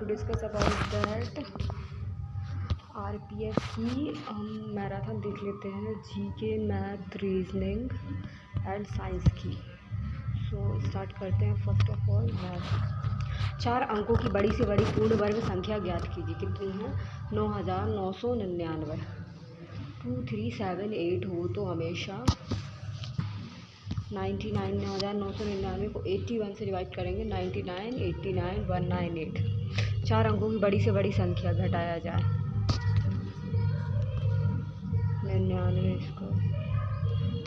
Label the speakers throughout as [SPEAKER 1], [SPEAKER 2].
[SPEAKER 1] To discuss about that RPF की हम marathon देख लेते हैं, GK, math, reasoning and science की। सो स्टार्ट करते हैं। First of all math. 4 अंकों की बड़ी से बड़ी पूर्ण वर्ग संख्या ज्ञात कीजिए। कितनी है? 9999। 2 3 7 8 हो तो हमेशा 99,999 को 81 से डिवाइड करेंगे। 99 89 198। 4 अंकों की बड़ी से बड़ी संख्या घटाया जाए। 99 इसको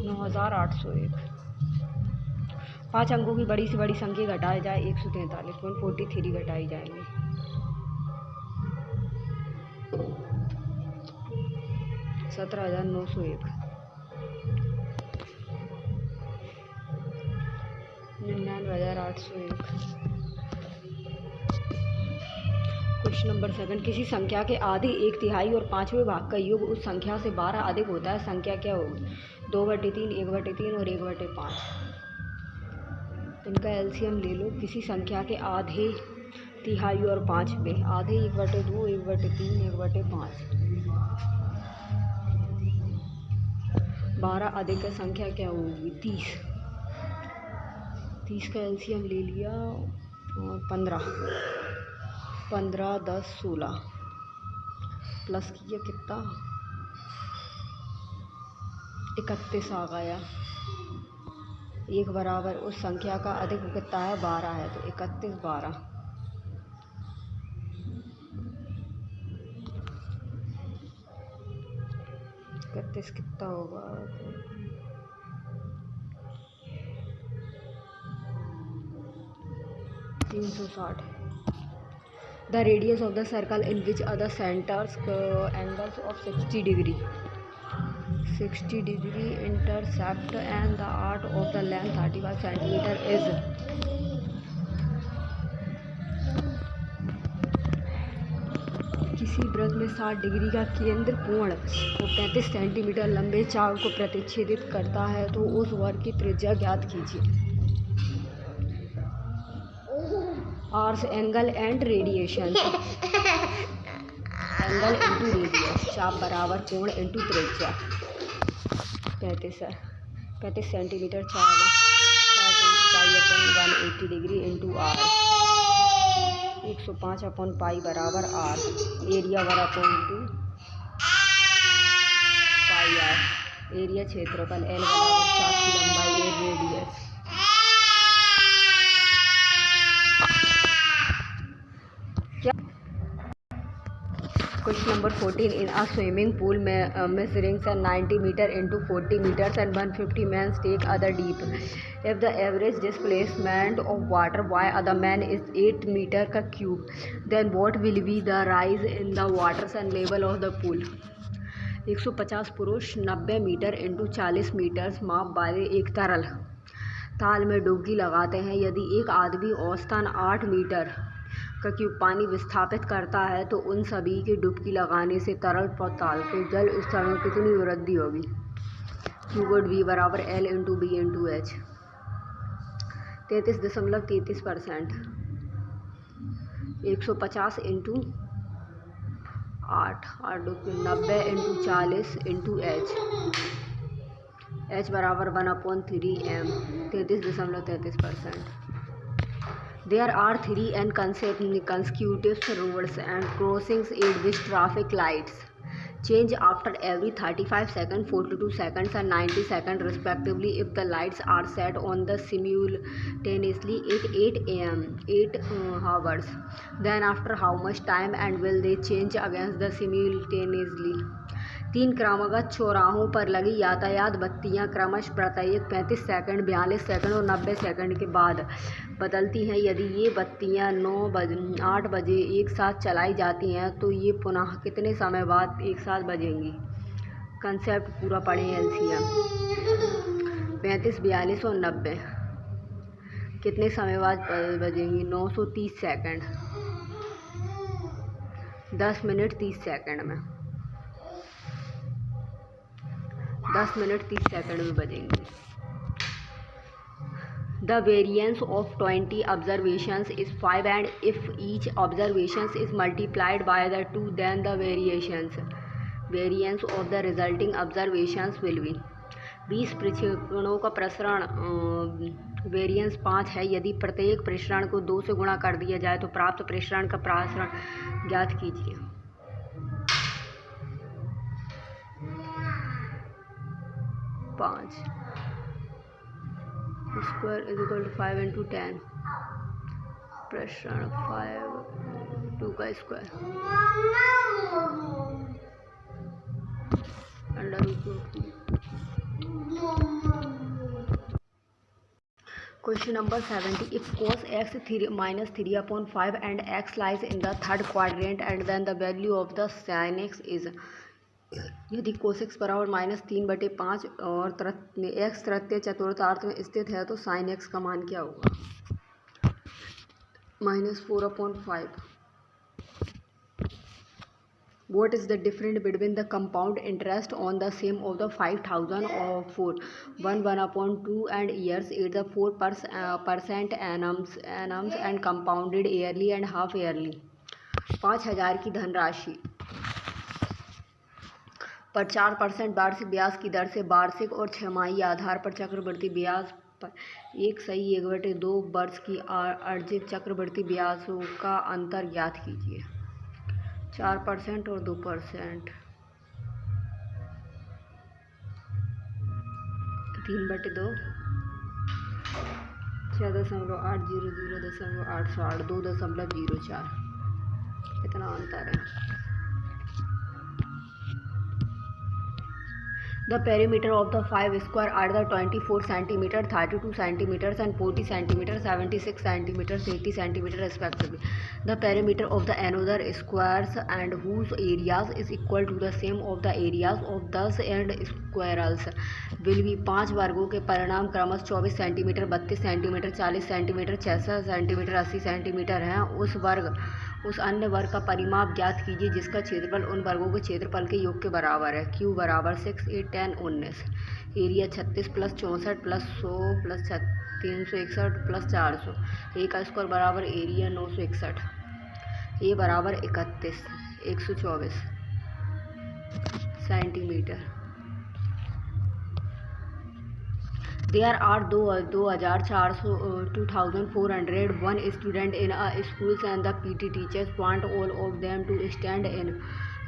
[SPEAKER 1] 9801। 5 अंकों की बड़ी से बड़ी संख्या घटाया जाए। 143.43 घटाई जाएंगे। 17,901। 99,801। Question number 7। किसी संख्या के आधे, 1/3 और 5वें भाग का योग उस संख्या से 12 अधिक होता है। संख्या क्या होगी? 2/3, 1/3 और 1/5। इनका एलसीएम ले लो। किसी संख्या के आधे, तिहाई और 5वें। आधे 1/2, 1/3, 1/5। 12 अधिक का संख्या क्या होगी? 30। 30 का एलसीएम ले लिया। 15, 10, 16 प्लस किया कितना? 31 आ गया। एक बराबर उस संख्या का अधिक कितना है? 12 है, तो 31 12। 31 कितना होगा? 360। The radius of the circle in which are the centers angles of 60 degree. 60 degree intercept and the arc of the length 35 centimeter is. किसी वृत्त में 60 डिग्री का केंद्र कोण को 35 सेंटीमीटर लंबे चाप को प्रतिच्छेदित करता है, तो उस वर्ग की त्रिज्या ज्ञात कीजिए। Arcs, angle and radiation. Angle into radius, चाप बराबर कोण इंटू त्रिज्या। 35 सेंटीमीटर चाप है। 180 डिग्री इंटू आर। 105/पाई बराबर आर। एरिया बराबर इंटू पाई आर। एरिया क्षेत्रफल। एल बराबर चाप की लंबाई और radius. Question number 14. In a swimming pool measuring 90 meters into 40 meters and 150 men take other deep. If the average displacement of water by other man is 8 meter cube, then what will be the rise in the water and level of the pool? 150 पुरुष 90 metre into 40 metre माप वाले एक तरल ताल में डुबकी लगाते हैं। यदि एक आदमी औसतन 8 मीटर का क्यूब पानी विस्थापित करता है, तो उन सभी के डुबकी लगाने से तरल ताल के जल स्तर में कितनी वृद्धि होगी? Q वुड V बराबर L into B into H। 33.33%। 150 into 8 डुबकी 90 इंटू 40 इंटू H बराबर 1/3M। 33.33%। There are 3 and consecutive roads and crossings in which traffic lights change after every 35 seconds, 42 seconds and 90 seconds respectively. If the lights are set on the simultaneously at 8 am 8 hours, then after how much time and will they change against the simultaneously? 3 क्रमगत चौराहों पर लगी यातायात बत्तियां क्रमशः प्रत्येक 35 second, 42 second और 90 second के बाद बदलती हैं। यदि ये बत्तियां 8 बजे एक साथ चलाई जाती हैं, तो ये पुनः कितने समय बाद एक साथ बजेंगी? कंसेप्ट पूरा पढ़ें। एलसीएम 35, 42 और 90 कितने समय बाद बजेंगी? 930 सेकंड। 10 मिनट 30 सेकंड में 10 मिनट 30 सेकंड में बजेंगी। The variance of 20 observations is 5, and if each observation is multiplied by the 2, then the variance of the resulting observations will be 20 प्रक्षेपणों का प्रसरण वेरिएंस 5 है। यदि प्रत्येक प्रसरण को 2 से गुणा कर दिया जाए तो प्राप्त प्रसरण का प्रसरण ज्ञात कीजिए। 5 square is equal to 5 into 10, प्रसरण 5 2 का square under root 2। Question number 70. If cos x minus 3/5 and x lies in the third quadrant and then the value of the sin x is, यदि cos x बराबर -3/5 और x तृतीय चतुर्थांश में स्थित है तो sin x का मान क्या होगा? -4/5। What is the difference between the compound interest on the sum of the 5,000 for 1/2 and years 8 the 4% annums and compounded yearly and half yearly? 5,000 की धनराशि पर 4% वार्षिक ब्याज की दर से वार्षिक और छमाही आधार पर चक्रवृद्धि ब्याज पर 1/2 वर्ष की अर्जित चक्रवृद्धि ब्याजों का अंतर ज्ञात कीजिए। 4% और 2%, 3/2, 6.800 2.04, इतना अंतर है। The perimeter of the 5 square are the 24 cm, 32 cm and 40 cm, 76 cm, 80 cm respectively. The perimeter of the another squares and whose areas is equal to the sum of the areas of those and squares will be 5 वर्गों के परिणाम क्रमशः 24 centimetre, 32 centimetre, 40 centimetre, 66 centimetre, 80 centimetre हैं। उस अन्य वर्ग का परिमाप ज्ञात कीजिए जिसका क्षेत्रफल उन वर्गों के क्षेत्रफल के योग के बराबर है। Q बराबर 6, 8, 10, 19। एरिया 36 + 64 + 100 + 361 + 400। ए का स्क्वायर बराबर एरिया 961। ए बराबर 31 124 centimetre. There are 2,401 students in a school and the PT teachers want all of them to stand in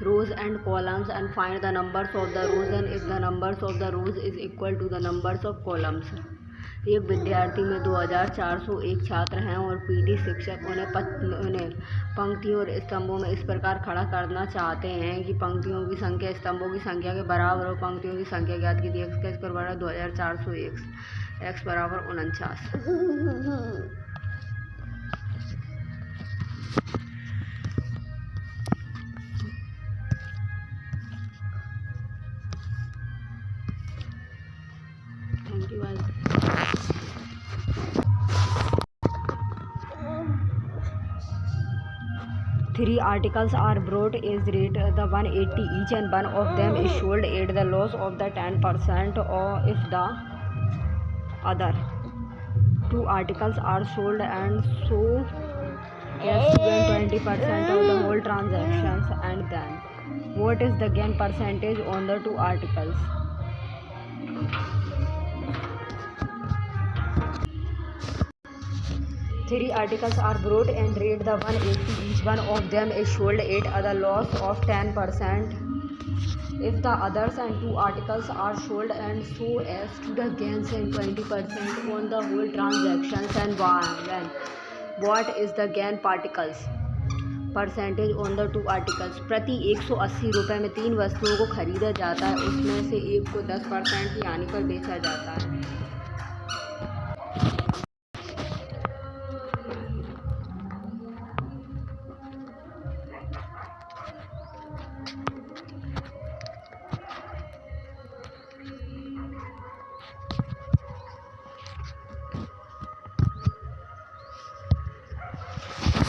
[SPEAKER 1] rows and columns and find the numbers of the rows and if the numbers of the rows is equal to the numbers of columns. एक विद्यार्थी में 2,401 छात्र हैं और PT शिक्षक उन्हें पंक्तियों और स्तंभों में इस प्रकार खड़ा करना चाहते हैं कि पंक्तियों की संख्या स्तंभों की संख्या के बराबर और पंक्तियों की संख्या ज्ञात कीजिए। x का स्क्वायर बराबर 2,401, x बराबर 49। Thank you guys. Three articles are brought as rate the 180 each and one of them is sold at the loss of the 10% or if the other 2 articles are sold and so as to gain 20% of the whole transactions, and then what is the gain percentage on the 2 articles? Three articles are brought and rate the 180 each one of them is sold at a loss of 10% if the others and 2 articles are sold and so as to the gain 20% on the whole transactions, and then what is the gain percentage on the 2 articles? प्रति 180 रुपये में 3 वस्तुओं को खरीदा जाता है, उसमें से एक को 10% की हानि पर बेचा जाता है।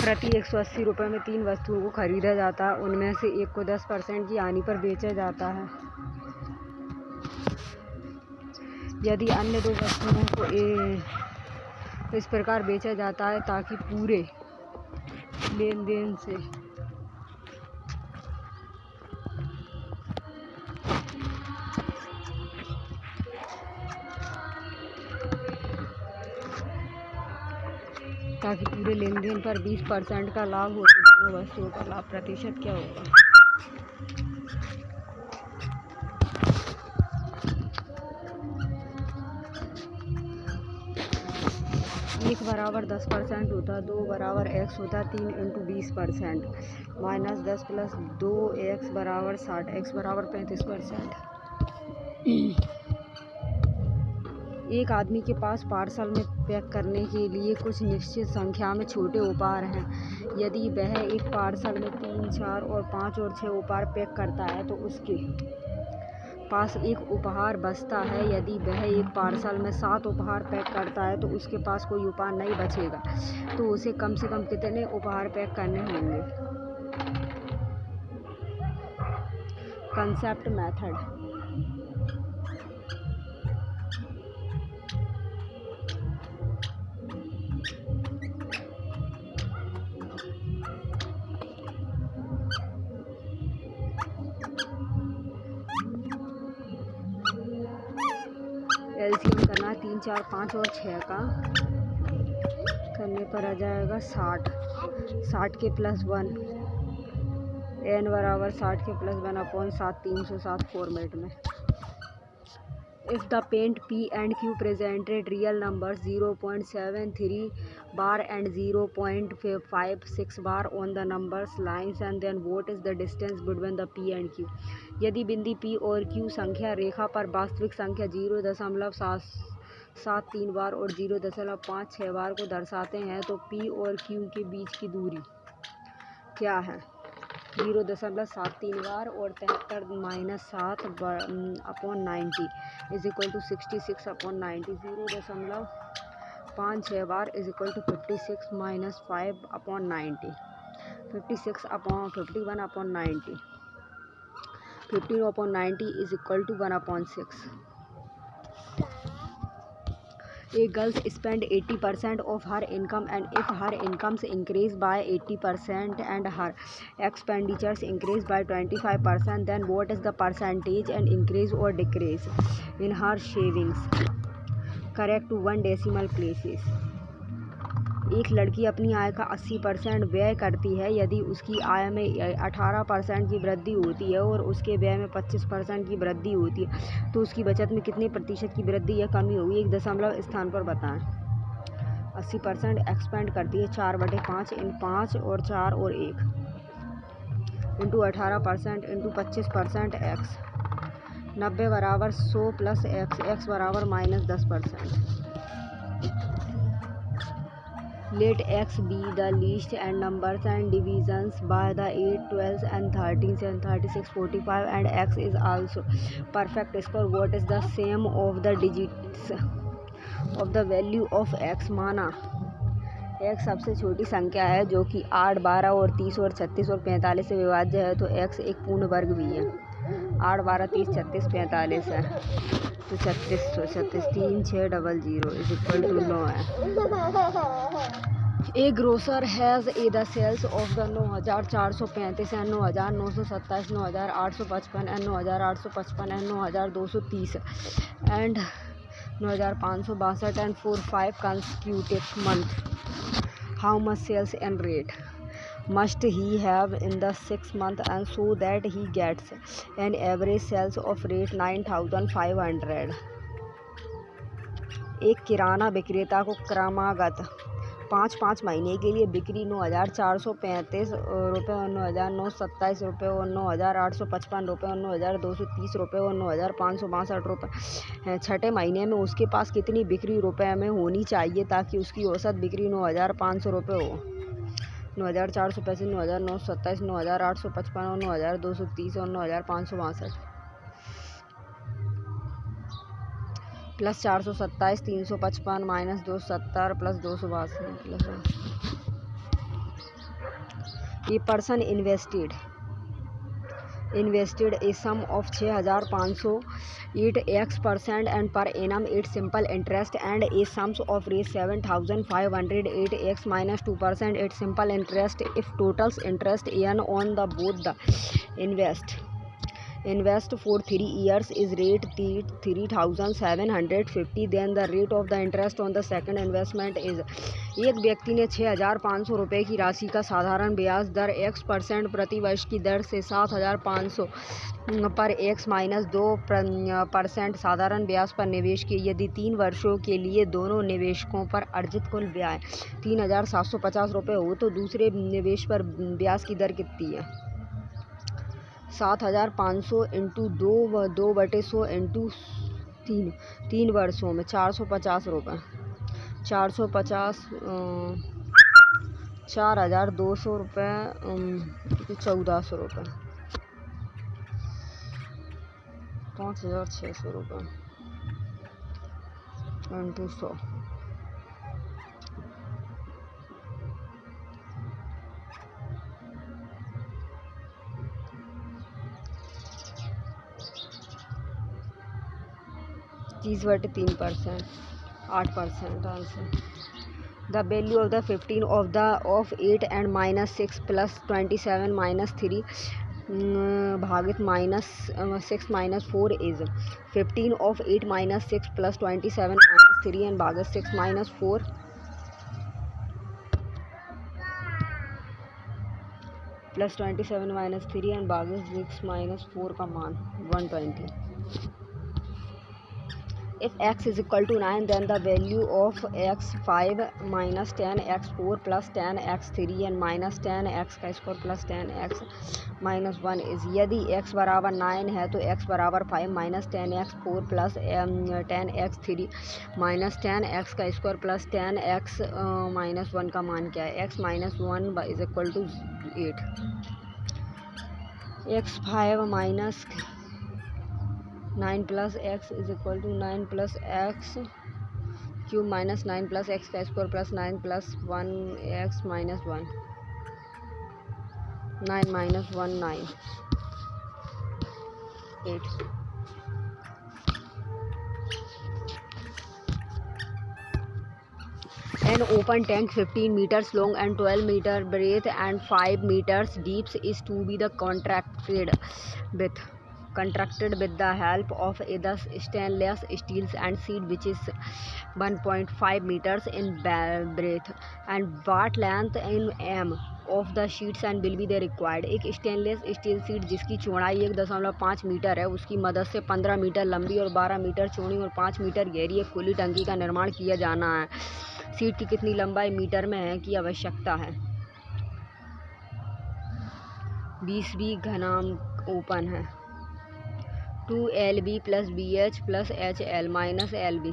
[SPEAKER 1] प्रति 180 रुपये में 3 वस्तुओं को खरीदा जाता है, उनमें से एक को 10% की हानि पर बेचा जाता है। यदि अन्य 2 वस्तुओं को इस प्रकार बेचा जाता है ताकि पूरे लेन देन से पर 20% का लाभ हो, तो दोनों वस्तुओं का लाभ प्रतिशत क्या होगा? 1 बराबर 10% होता, 2 बराबर x होता, 3 × 20% -10 + 2x बराबर 60, x बराबर 35%। एक आदमी के पास पार्सल में पैक करने के लिए कुछ निश्चित संख्या में छोटे उपहार हैं। यदि वह एक पार्सल में 3, 4 और 5 और 6 उपहार पैक करता है तो उसके पास एक उपहार बचता है। यदि वह एक पार्सल में 7 उपहार पैक करता है तो उसके पास कोई उपहार नहीं बचेगा, तो उसे कम से कम कितने उपहार पैक करने होंगे? Concept method. एलसीएम करना 3, 4, 5 और 6 का करने पर आ जाएगा 60। 60 के +1 n बराबर 60 के +1/7 307 फॉर्मेट में। If the paint P and Q presented real numbers 0.73 bar and 0.56 bar on the numbers lines, and then what is the distance between the P and Q? यदि बिंदी P और Q संख्या रेखा पर वास्तविक संख्या 0.73 बार और 0.56 बार को दर्शाते हैं तो P और Q के बीच की दूरी क्या है? 0.73 बार और 73 - 7/90 = 66/90। 0.56 बार = 56 - 5/90, 56/51/90, 15/90 = 1/6। A girl spent 80% of her income, and if her incomes increase by 80% and her expenditures increase by 25%, then what is the percentage and increase or decrease in her savings? Correct to 1 decimal places. एक लड़की अपनी आय का 80% व्यय करती है। यदि उसकी आय में 18% की वृद्धि होती है और उसके व्यय में 25% की वृद्धि होती है, तो उसकी बचत में कितने प्रतिशत की वृद्धि या कमी होगी? एक दशमलव स्थान पर बताएं। 80% एक्सपेंड करती है 4/5 इन 5 और 4 और 1 इंटू 18% इंटू 25% x। 90 बराबर 100 + x, x बराबर -10%। Let x be the least and numbers and divisions by the 8, 12 and 13 and 36, 45 and x is also perfect square. What is the sum of the digits of the value of x? माना x सबसे छोटी संख्या है जो कि 8, 12 और 30 और 36 और 45 से विभाज्य है, तो x एक पूर्ण वर्ग भी है। 8, 12, 30, 36, 45 है, तो 3636 3600 = 9 है। A grocer has the sales of the 9435 and 9927, 9855 and 9855 and 9230 and 9562 and 45 consecutive months. How much sales and rate must he have in the 6 months, and so that he gets an average sales of rate 9500? एक किराना विक्रेता को क्रमागत 5 महीने के लिए बिक्री 9435 रुपये और 9927 रुपये और 9855 रुपये और 9230 रुपये और 9562 रुपये है। छठे महीने में उसके पास कितनी बिक्री रुपये में होनी चाहिए ताकि उसकी औसत बिक्री 9500 रुपये हो? 9435, 9927, 9855 और 9230 और 9562 + 427, 355 - 270 + 282 A person invested invested a sum of 6,508x% and per annum its simple interest and a sums of raise 7,508x minus 2% its simple interest if totals interest earned on the both the invest for 3 years is rate 3,750 then the rate of the interest on the second investment is। एक व्यक्ति ने 6,500 रुपये की राशि का साधारण ब्याज दर x% प्रति वर्ष की दर से 7,500 पर x माइनस 2% साधारण ब्याज पर निवेश किए। यदि 3 वर्षों के लिए दोनों निवेशकों पर अर्जित कुल ब्याज 3,750 रुपये हो तो दूसरे निवेश पर ब्याज की दर कितनी है? 7,500 इंटू 2/100 इंटू 3 वर्षों में 450 रुपये 4,200 रुपये 1,400 रुपये 5,600 रुपये into 100 30/3% 8% answer. The value of the 15 of 8 and minus 6 plus 27 minus 3 भागित minus 6 minus 4 is 15 of 8 minus 6 plus 27 minus 3 and भागित 6 minus 4 plus 27 minus 3 and भागित 6 minus 4 का मान 120। If x is equal to 9 then the value of x5 minus 10x4 plus 10x3 and minus 10x का square plus 10x minus 1 is। यदि x बराबर 9 है तो x बराबर 5 minus 10x4 plus 10x3 minus 10x का square plus 10x minus 1 का मान क्या है? x minus 1 is equal to 8 x5 minus 9 plus x is equal to 9 plus x cube minus 9 plus x का square plus 9 plus 1 x minus 1 9 minus 1 9 8 An open tank 15 meters long and 12 meters breadth and 5 meters deep is to be the contracted with the help of the stainless steel and sheet which is 1.5 meters in breadth and what length in m of the sheets and will be the required। एक stainless steel seat जिसकी चौड़ाई 1.5 metre है उसकी मदद से 15 metre लंबी और 12 metre चौड़ी और 5 मीटर गहरी एक खुली टंकी का निर्माण किया जाना है। सीट की कितनी लंबाई मीटर में है की आवश्यकता है? 20 घनांक ओपन है 2LB plus BH plus HL minus LB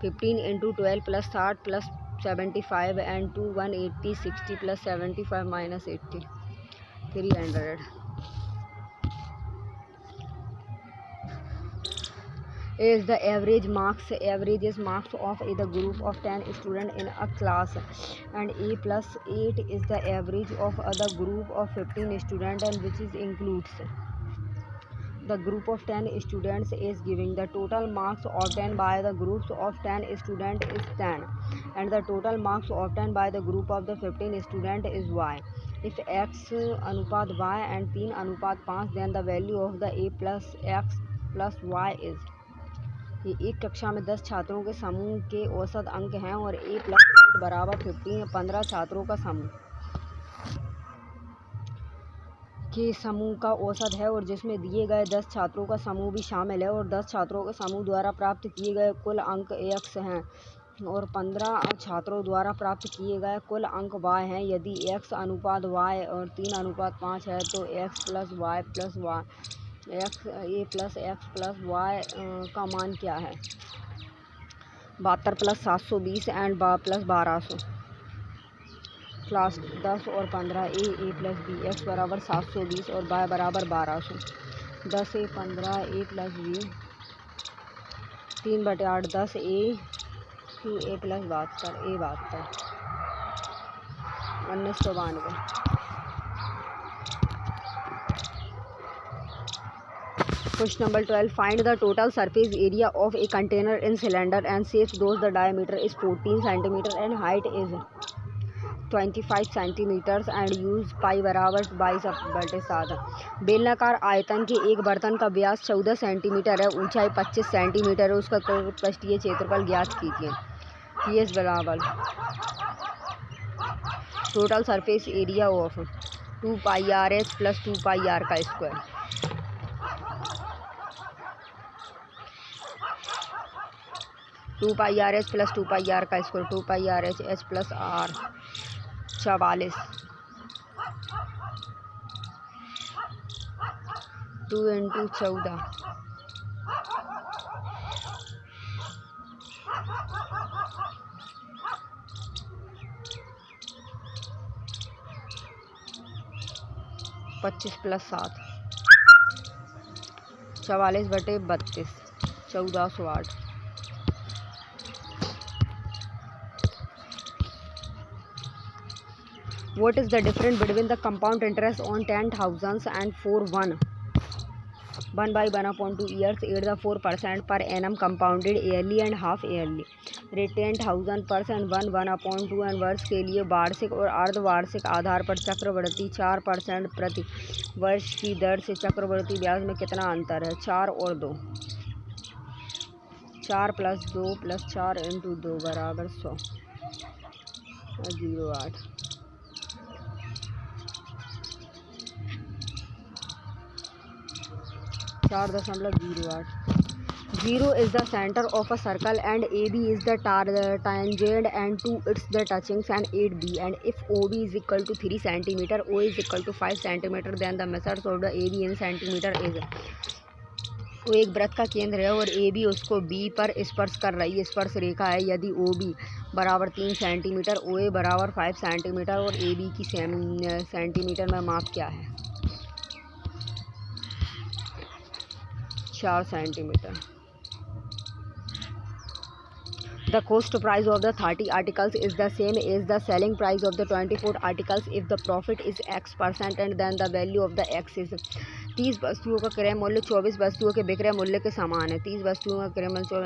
[SPEAKER 1] 15 into 12 plus 60 plus 75 and 2 180 60 plus 75 minus 80 300 is the average marks of the group of 10 students in a class and A plus 8 is the average of the group of 15 students and which is includes the group of 10 students is giving the total marks obtained by the groups of 10 students is 10 and the total marks obtained by the group of the 15 students is y। If x अनुपात y and 3 अनुपात 5 then the value of the a plus x plus y is। ये एक कक्षा में 10 छात्रों के समूह के औसत अंक हैं और a plus 8 बराबर 15 छात्रों का समूह के समूह का औसत है और जिसमें दिए गए 10 छात्रों का समूह भी शामिल है और 10 छात्रों के समूह द्वारा प्राप्त किए गए कुल अंक x हैं और 15 छात्रों द्वारा प्राप्त किए गए कुल अंक y हैं। यदि x अनुपात y और 3 अनुपात 5 है तो x plus y plus y x a plus x plus y का मान क्या है? 72 प्लस 720 एंड प्लस 1200 क्लास 10 और 15 a प्लस b x बराबर 720 और y बराबर 1200 10 a 15 a plus b 3/8 10 a Q a plus 72 a 72 1992 Question number 12. Find the total surface area of a container in cylinder and says those the diameter is 14 cm and height is 25 cm and use पाई बराबर 22/7। बेलनाकार आयतन के एक बर्तन का व्यास 14 centimetre है, ऊंचाई 25 centimetre है, उसका पृष्ठीय क्षेत्रफल ज्ञात कीजिए। PS बराबर total surface area of 2πRh plus 2πr का square. Two pi R H plus 2πr का square 2πRh h plus r 44 2 × 14 25 + 7 44/32 1408। What is the difference between the compound interest on 10,000 and 4/1? 1/1/2 years 8% per annum compounded yearly and half yearly. Rate 10,000% 1/1/2 and वर्ष के लिए वार्षिक और अर्धवार्षिक आधार पर चक्रवृद्धि 4% प्रति वर्ष की दर से चक्रवृद्धि ब्याज में कितना अंतर है? 4 और 2। 4 + 2 + 4 × 2 बराबर 100 08। 4.08। 0 is the center of a circle and AB is the tangent and 2 it's the touchings and 8B, and if OB is equal to 3 cm, O is equal to 5 cm, then the measures of the AB in centimeter is। वो एक वृत्त का केंद्र है और AB उसको B पर स्पर्श कर रही स्पर्श रेखा है। यदि OB बराबर 3 सेंटीमीटर, OA बराबर 5 सेंटीमीटर और AB की सेंटीमीटर में माप क्या है? 4 centimetre. The cost price of the 30 articles is the same as the selling price of the 24 articles if the profit is X% and then the value of the X is। 30 वस्तुओं का क्रय मूल्य 24 वस्तुओं के विक्रय मूल्य के समान है। 30 वस्तुओं का क्रय मूल्य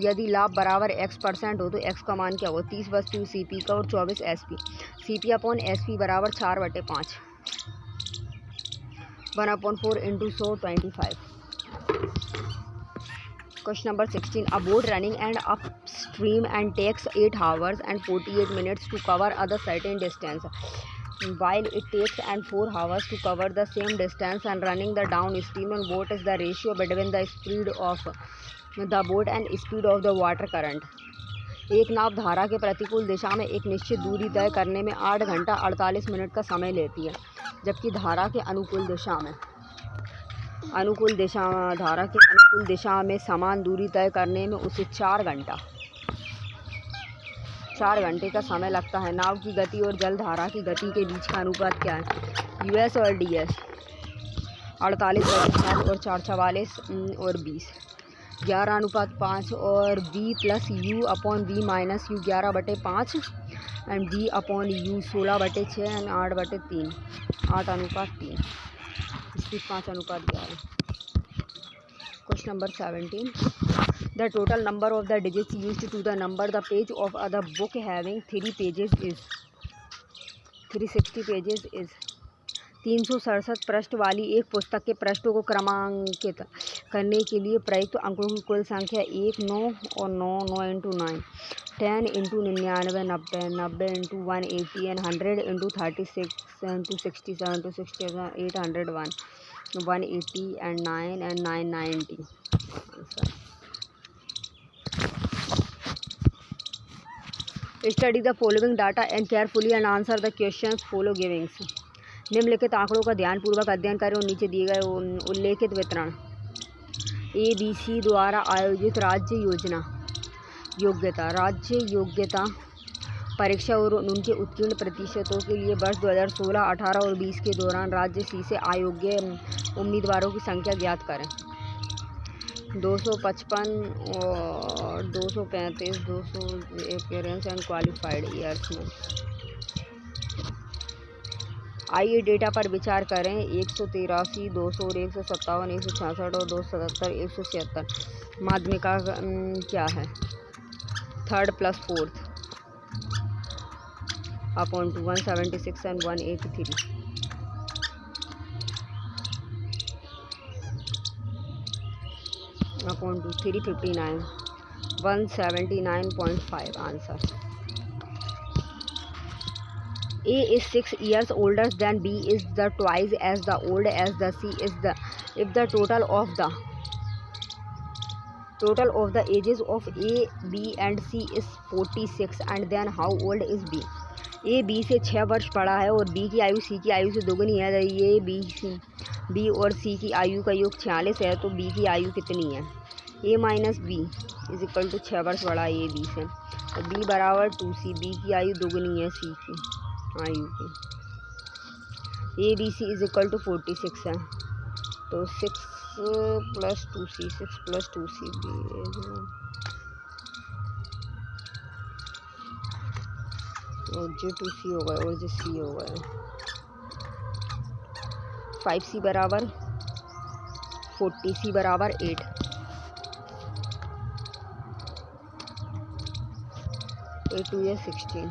[SPEAKER 1] यदि लाभ बराबर X% हो तो X का मान क्या हो? 30 वस्तु CP का और 24 SP। CP/SP बराबर 4/5 1/4 × 100 25। Question number 16. A boat running and upstream and takes 8 hours and 48 minutes to cover a certain distance, while it takes 4 hours to cover the same distance and running the downstream, and what is the ratio between the speed of the boat and speed of the water current? एक नाव धारा के प्रतिकूल दिशा में एक निश्चित दूरी तय करने में 8 घंटा 48 मिनट का समय लेती है, जबकि धारा के अनुकूल दिशा में समान दूरी तय करने में उसे 4 घंटे का समय लगता है। नाव की गति और जल धारा की गति के बीच का अनुपात क्या है? US और DS 48/7 और 4 44 और 20 11:5 और V + U/V - U 11/5 and V/U 16/6 and 8/3 8:3 इसकी 5:11। Question number 17. The total number of the digits used to the number the page of the book having 3 pages is 360 pages is 367 पृष्ठ वाली एक पुस्तक के पृष्ठों को क्रमांकित करने के लिए प्रयुक्त अंकों की कुल संख्या 1 9 और 9 9 × 9 10 × 99 90 90 × 180 and 100 × 36 × 67 to 67 801 180 and 9 and 990 answer। Study the following data and carefully and answer the questions follow givings। निम्नलिखित आंकड़ों का ध्यानपूर्वक अध्ययन करें और नीचे दिए गए उल्लेखित वितरण ABC द्वारा आयोजित राज्य योग्यता परीक्षा और उनके उत्तीर्ण प्रतिशतों के लिए वर्ष 2016, 18 और 20 के दौरान राज्य C से अयोग्य उम्मीदवारों की संख्या ज्ञात करें। 255 और 235 200 अपीयरेंस एंड क्वालिफाइड ईयर्स में आइए डेटा पर विचार करें। 183, 200 और 157, 166 और 277, 176। माध्यमिका क्या है? Third plus fourth upon 2 176 and 183 upon 2 359 179.5 answer. A is 6 years older than B is the twice as the old as the C is the if the total of the ages of A, B and C is 46 and then how old is B? A B से 6 वर्ष बड़ा है और B की आयु C की आयु से दोगुनी है। ये B और C की आयु का योग 46 है, तो B की आयु कितनी है? A minus B is equal to 6 वर्ष बड़ा है A B से, और B बराबर 2C। B की आयु दोगुनी है C की आयु की। A B C is equal to 46 है, तो 6 प्लस 2C 6 प्लस 2C और जो 2C हो गए और जो C हो गए। 5C बराबर 40, C बराबर 8। 8 2 16।